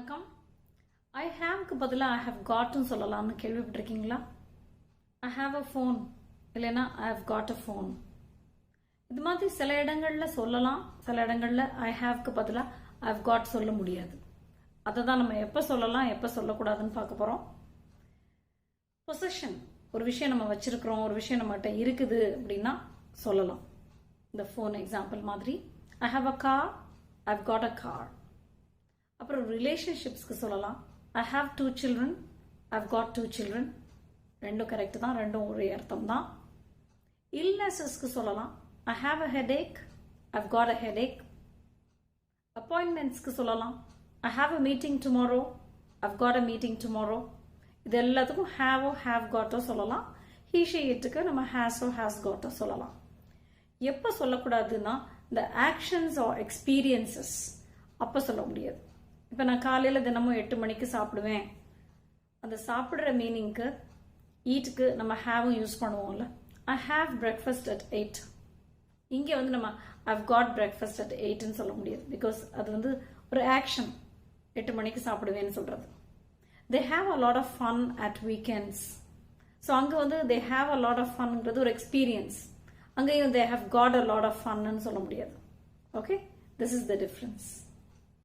வணக்கம். ஐ ஹாவ்க்கு பதிலாக I have காட்னு சொல்லலாம்னு கேள்விப்பட்டிருக்கீங்களா? ஐ ஹாவ் அ ஃபோன் இல்லைன்னா I have got a phone. இது மாதிரி சில இடங்களில் சொல்லலாம், சில இடங்களில் ஐ ஹாவ்க்கு பதிலாக ஐ ஹவ் காட் சொல்ல முடியாது. அதை தான் நம்ம எப்போ சொல்லலாம் எப்போ சொல்லக்கூடாதுன்னு பார்க்க போகிறோம். பொசஷன், ஒரு விஷயம் நம்ம வச்சிருக்கிறோம், ஒரு விஷயம் நம்மகிட்ட இருக்குது அப்படின்னா சொல்லலாம். இந்த ஃபோன் எக்ஸாம்பிள் மாதிரி I have a car, I have got a car. அப்புறம் ரிலேஷன்ஷிப்ஸ்க்கு சொல்லலாம் I have 2 children, I've got 2 children. ரெண்டும் கரெக்ட் தான், ரெண்டும் ஒரே அர்த்தம் தான். இல்னஸஸ்க்கு சொல்லலாம் I have a headache, I've got a headache. அப்பாயின்மெண்ட்ஸ்க்கு சொல்லலாம் I have a meeting tomorrow, I've got a meeting tomorrow. இது எல்லாத்துக்கும் ஹாவோ ஹாவ் காட்டோ சொல்லலாம். ஹீ ஷி இட்டுக்கு நம்ம ஹேஸோ ஹேஸ் காட்டோ சொல்லலாம். எப்போ சொல்லக்கூடாதுன்னா இந்த ஆக்ஷன்ஸ் ஆர் எக்ஸ்பீரியன்சஸ் அப்போ சொல்ல முடியாது. இப்போ நான் காலையில் தினமும் 8 மணிக்கு சாப்பிடுவேன், அந்த சாப்பிட்ற மீனிங்க்கு ஈட்டுக்கு நம்ம ஹேவும் யூஸ் பண்ணுவோம்ல. I have breakfast at 8. இங்கே வந்து நம்ம ஐவ் காட் பிரேக்ஃபாஸ்ட் அட் 8ன்னு சொல்ல முடியாது. பிகாஸ் அது வந்து ஒரு ஆக்ஷன், 8 மணிக்கு சாப்பிடுவேன்னு சொல்கிறது. They have a lot of fun at weekends. So அங்கே வந்து they have a lot of ஃபன்ங்கிறது ஒரு எக்ஸ்பீரியன்ஸ். அங்கேயும் they have got a lot of ஃபன்னு சொல்ல முடியாது. Okay, this is the difference.